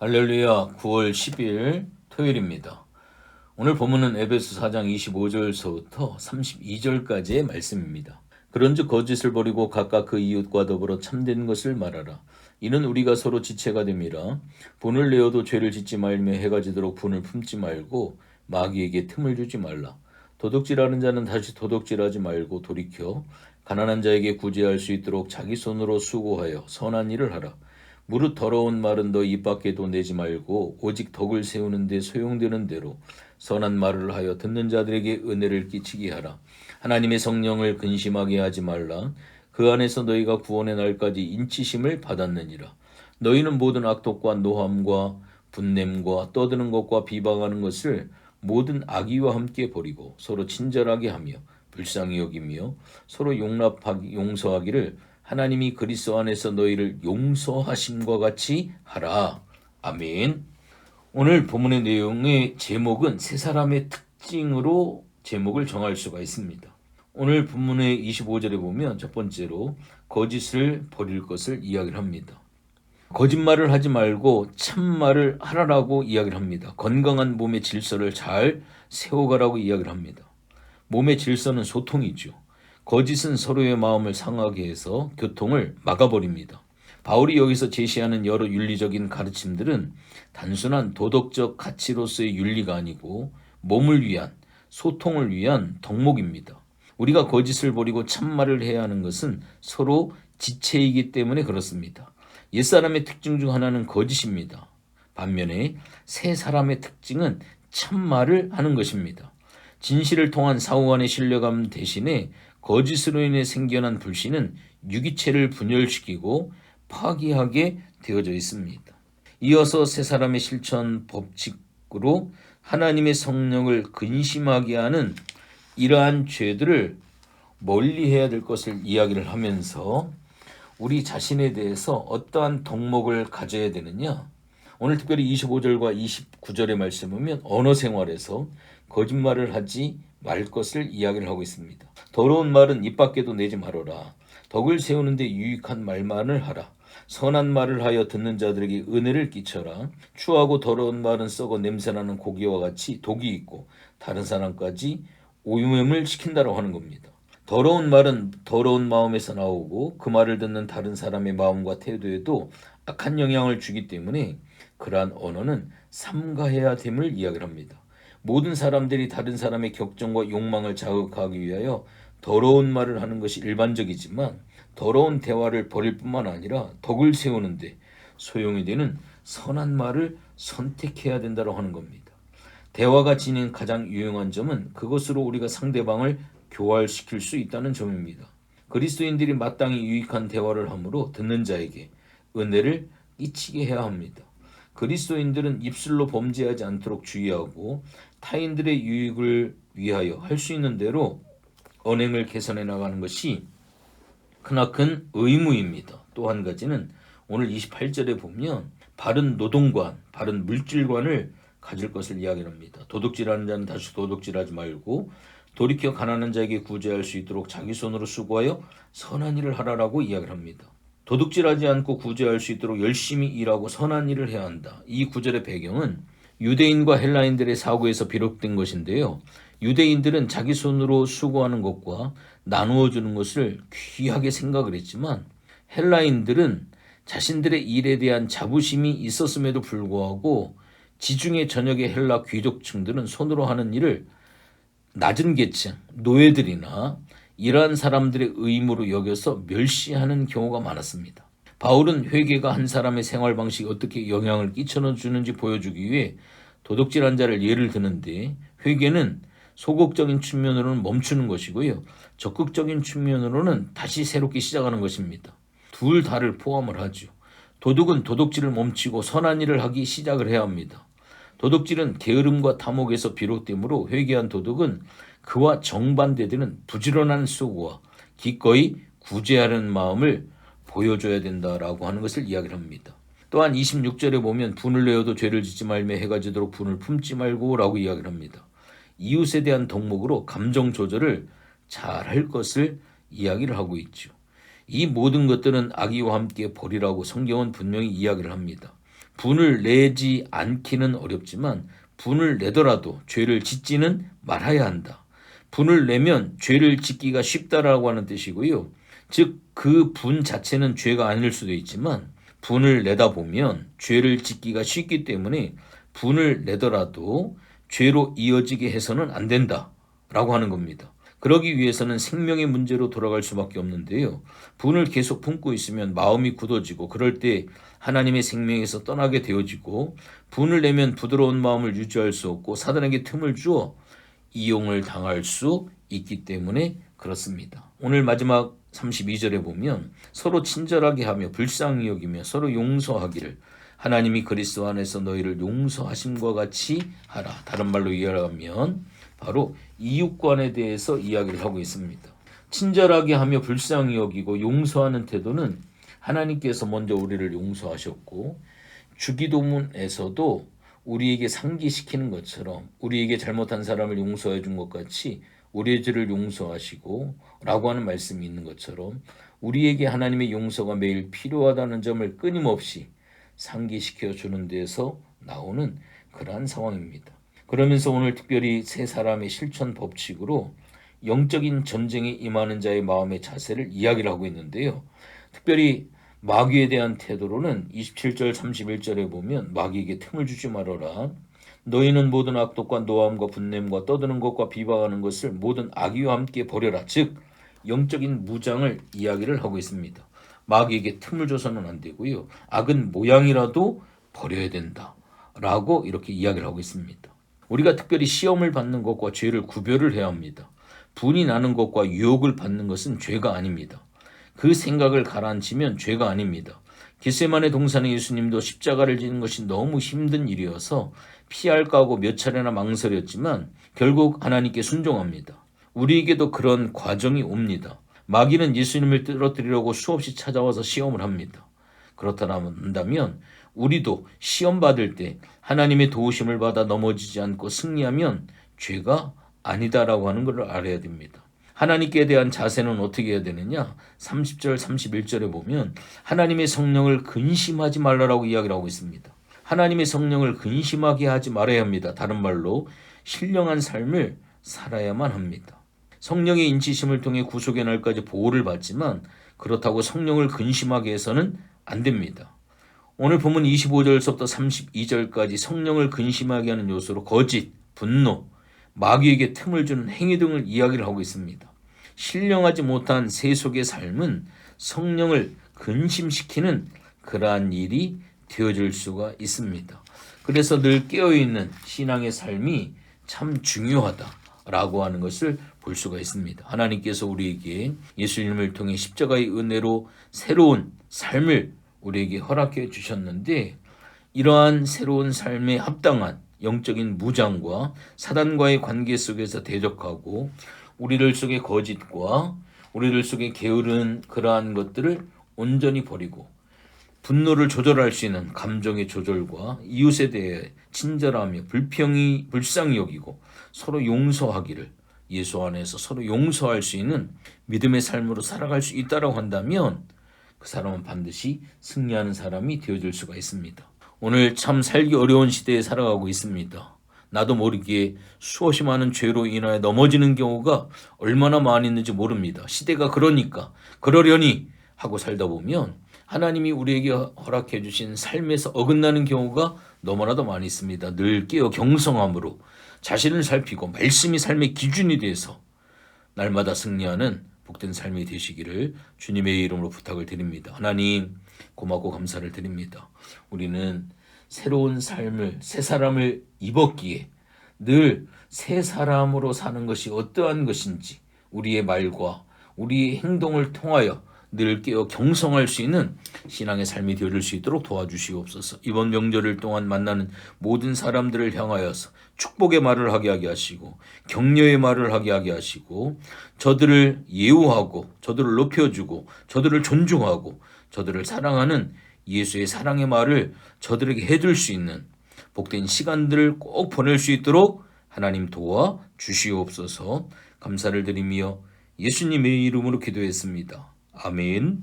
할렐루야. 9월 10일 토요일입니다. 오늘 본문은 에베소 4장 25절서부터 32절까지의 말씀입니다. 그런즉 거짓을 버리고 각각 그 이웃과 더불어 참된 것을 말하라. 이는 우리가 서로 지체가 됨이라. 분을 내어도 죄를 짓지 말며 해가 지도록 분을 품지 말고 마귀에게 틈을 주지 말라. 도둑질하는 자는 다시 도둑질하지 말고 돌이켜 가난한 자에게 구제할 수 있도록 자기 손으로 수고하여 선한 일을 하라. 무릇 더러운 말은 너 입 밖에도 내지 말고 오직 덕을 세우는 데 소용되는 대로 선한 말을 하여 듣는 자들에게 은혜를 끼치게 하라. 하나님의 성령을 근심하게 하지 말라. 그 안에서 너희가 구원의 날까지 인치심을 받았느니라. 너희는 모든 악독과 노함과 분냄과 떠드는 것과 비방하는 것을 모든 악의와 함께 버리고 서로 친절하게 하며 불쌍히 여기며 서로 용서하기를 하나님이 그리스도 안에서 너희를 용서하심과 같이 하라. 아멘. 오늘 본문의 내용의 제목은 세 사람의 특징으로 제목을 정할 수가 있습니다. 오늘 본문의 25절에 보면 첫 번째로 거짓을 버릴 것을 이야기를 합니다. 거짓말을 하지 말고 참말을 하라라고 이야기를 합니다. 건강한 몸의 질서를 잘 세워가라고 이야기를 합니다. 몸의 질서는 소통이죠. 거짓은 서로의 마음을 상하게 해서 교통을 막아버립니다. 바울이 여기서 제시하는 여러 윤리적인 가르침들은 단순한 도덕적 가치로서의 윤리가 아니고 몸을 위한, 소통을 위한 덕목입니다. 우리가 거짓을 버리고 참말을 해야 하는 것은 서로 지체이기 때문에 그렇습니다. 옛사람의 특징 중 하나는 거짓입니다. 반면에 새 사람의 특징은 참말을 하는 것입니다. 진실을 통한 사후 간의 신뢰감 대신에 거짓으로 인해 생겨난 불신은 유기체를 분열시키고 파기하게 되어져 있습니다. 이어서 세 사람의 실천 법칙으로 하나님의 성령을 근심하게 하는 이러한 죄들을 멀리해야 될 것을 이야기를 하면서 우리 자신에 대해서 어떠한 덕목을 가져야 되느냐? 오늘 특별히 25절과 29절의 말씀 보면 언어 생활에서 거짓말을 하지 말 것을 이야기를 하고 있습니다. 더러운 말은 입 밖에도 내지 말아라. 덕을 세우는 데 유익한 말만을 하라. 선한 말을 하여 듣는 자들에게 은혜를 끼쳐라. 추하고 더러운 말은 썩어 냄새나는 고기와 같이 독이 있고 다른 사람까지 오염을 시킨다고 하는 겁니다. 더러운 말은 더러운 마음에서 나오고 그 말을 듣는 다른 사람의 마음과 태도에도 악한 영향을 주기 때문에 그러한 언어는 삼가해야 됨을 이야기를 합니다. 모든 사람들이 다른 사람의 격정과 욕망을 자극하기 위하여 더러운 말을 하는 것이 일반적이지만 더러운 대화를 버릴 뿐만 아니라 덕을 세우는데 소용이 되는 선한 말을 선택해야 된다고 하는 겁니다. 대화가 지닌 가장 유용한 점은 그것으로 우리가 상대방을 교활시킬 수 있다는 점입니다. 그리스도인들이 마땅히 유익한 대화를 함으로 듣는 자에게 은혜를 끼치게 해야 합니다. 그리스도인들은 입술로 범죄하지 않도록 주의하고 타인들의 유익을 위하여 할 수 있는 대로 언행을 개선해 나가는 것이 크나큰 의무입니다. 또 한 가지는 오늘 28절에 보면 바른 노동관, 바른 물질관을 가질 것을 이야기합니다. 도둑질하는 자는 다시 도둑질하지 말고 돌이켜 가난한 자에게 구제할 수 있도록 자기 손으로 수고하여 선한 일을 하라라고 이야기를 합니다. 도둑질하지 않고 구제할 수 있도록 열심히 일하고 선한 일을 해야 한다. 이 구절의 배경은 유대인과 헬라인들의 사고에서 비롯된 것인데요. 유대인들은 자기 손으로 수고하는 것과 나누어 주는 것을 귀하게 생각을 했지만 헬라인들은 자신들의 일에 대한 자부심이 있었음에도 불구하고 지중해 전역의 헬라 귀족층들은 손으로 하는 일을 낮은 계층, 노예들이나 이러한 사람들의 의무로 여겨서 멸시하는 경우가 많았습니다. 바울은 회개가 한 사람의 생활 방식에 어떻게 영향을 끼쳐주는지 보여주기 위해 도둑질한 자를 예를 드는데 회개는 소극적인 측면으로는 멈추는 것이고요. 적극적인 측면으로는 다시 새롭게 시작하는 것입니다. 둘 다를 포함을 하죠. 도둑은 도둑질을 멈추고 선한 일을 하기 시작을 해야 합니다. 도둑질은 게으름과 탐욕에서 비롯되므로 회개한 도둑은 그와 정반대되는 부지런한 수고와 기꺼이 구제하는 마음을 보여줘야 된다라고 하는 것을 이야기를 합니다. 또한 26절에 보면 분을 내어도 죄를 짓지 말며 해가 지도록 분을 품지 말고 라고 이야기를 합니다. 이웃에 대한 덕목으로 감정 조절을 잘할 것을 이야기를 하고 있죠. 이 모든 것들은 악의와 함께 버리라고 성경은 분명히 이야기를 합니다. 분을 내지 않기는 어렵지만 분을 내더라도 죄를 짓지는 말아야 한다. 분을 내면 죄를 짓기가 쉽다라고 하는 뜻이고요. 즉 그 분 자체는 죄가 아닐 수도 있지만 분을 내다 보면 죄를 짓기가 쉽기 때문에 분을 내더라도 죄로 이어지게 해서는 안 된다라고 하는 겁니다. 그러기 위해서는 생명의 문제로 돌아갈 수밖에 없는데요. 분을 계속 품고 있으면 마음이 굳어지고 그럴 때 하나님의 생명에서 떠나게 되어지고 분을 내면 부드러운 마음을 유지할 수 없고 사단에게 틈을 주어 이용을 당할 수 있기 때문에 그렇습니다. 오늘 마지막 32절에 보면 서로 친절하게 하며 불쌍히 여기며 서로 용서하기를 하나님이 그리스도 안에서 너희를 용서하심과 같이 하라. 다른 말로 이해하면 바로 이웃관에 대해서 이야기를 하고 있습니다. 친절하게 하며 불쌍히 여기고 용서하는 태도는 하나님께서 먼저 우리를 용서하셨고 주기도문에서도 우리에게 상기시키는 것처럼 우리에게 잘못한 사람을 용서해 준 것 같이 우리의 죄를 용서하시고 라고 하는 말씀이 있는 것처럼 우리에게 하나님의 용서가 매일 필요하다는 점을 끊임없이 상기시켜 주는 데서 나오는 그러한 상황입니다. 그러면서 오늘 특별히 세 사람의 실천 법칙으로 영적인 전쟁에 임하는 자의 마음의 자세를 이야기를 하고 있는데요. 특별히 마귀에 대한 태도로는 27절 31절에 보면 마귀에게 틈을 주지 말아라. 너희는 모든 악독과 노함과 분냄과 떠드는 것과 비방하는 것을 모든 악의와 함께 버려라. 즉 영적인 무장을 이야기를 하고 있습니다. 마귀에게 틈을 줘서는 안 되고요. 악은 모양이라도 버려야 된다라고 이렇게 이야기를 하고 있습니다. 우리가 특별히 시험을 받는 것과 죄를 구별을 해야 합니다. 분이 나는 것과 유혹을 받는 것은 죄가 아닙니다. 그 생각을 가라앉히면 죄가 아닙니다. 겟세마네 동산의 예수님도 십자가를 지는 것이 너무 힘든 일이어서 피할까 하고 몇 차례나 망설였지만 결국 하나님께 순종합니다. 우리에게도 그런 과정이 옵니다. 마귀는 예수님을 떨어뜨리려고 수없이 찾아와서 시험을 합니다. 그렇다면 우리도 시험 받을 때 하나님의 도우심을 받아 넘어지지 않고 승리하면 죄가 아니다라고 하는 것을 알아야 됩니다. 하나님께 대한 자세는 어떻게 해야 되느냐? 30절 31절에 보면 하나님의 성령을 근심하지 말라라고 이야기를 하고 있습니다. 하나님의 성령을 근심하게 하지 말아야 합니다. 다른 말로 신령한 삶을 살아야만 합니다. 성령의 인치심을 통해 구속의 날까지 보호를 받지만 그렇다고 성령을 근심하게 해서는 안 됩니다. 오늘 본문 25절서부터 32절까지 성령을 근심하게 하는 요소로 거짓, 분노, 마귀에게 틈을 주는 행위 등을 이야기를 하고 있습니다. 신령하지 못한 세속의 삶은 성령을 근심시키는 그러한 일이 되어질 수가 있습니다. 그래서 늘 깨어있는 신앙의 삶이 참 중요하다라고 하는 것을 볼 수가 있습니다. 하나님께서 우리에게 예수님을 통해 십자가의 은혜로 새로운 삶을 우리에게 허락해 주셨는데 이러한 새로운 삶에 합당한 영적인 무장과 사단과의 관계 속에서 대적하고 우리들 속의 거짓과 우리들 속에 게으른 그러한 것들을 온전히 버리고 분노를 조절할 수 있는 감정의 조절과 이웃에 대해 친절하며 불쌍히 여기고 서로 용서하기를 예수 안에서 서로 용서할 수 있는 믿음의 삶으로 살아갈 수 있다고 한다면 그 사람은 반드시 승리하는 사람이 되어줄 수가 있습니다. 오늘 참 살기 어려운 시대에 살아가고 있습니다. 나도 모르게 수없이 많은 죄로 인하여 넘어지는 경우가 얼마나 많이 있는지 모릅니다. 시대가 그러려니 하고 살다 보면 하나님이 우리에게 허락해 주신 삶에서 어긋나는 경우가 너무나도 많이 있습니다. 늘 깨어 경성함으로 자신을 살피고 말씀이 삶의 기준이 돼서 날마다 승리하는 복된 삶이 되시기를 주님의 이름으로 부탁을 드립니다. 하나님 고맙고 감사를 드립니다. 우리는 새로운 삶을 새 사람을 입었기에 늘 새 사람으로 사는 것이 어떠한 것인지 우리의 말과 우리의 행동을 통하여 늘 깨어 경성할 수 있는 신앙의 삶이 되어질 수 있도록 도와주시옵소서. 이번 명절을 동안 만나는 모든 사람들을 향하여서 축복의 말을 하게 하시고 격려의 말을 하게 하시고 저들을 예우하고 저들을 높여주고 저들을 존중하고 저들을 사랑하는 예수의 사랑의 말을 저들에게 해줄 수 있는 복된 시간들을 꼭 보낼 수 있도록 하나님 도와 주시옵소서. 감사를 드리며 예수님의 이름으로 기도했습니다. 아멘.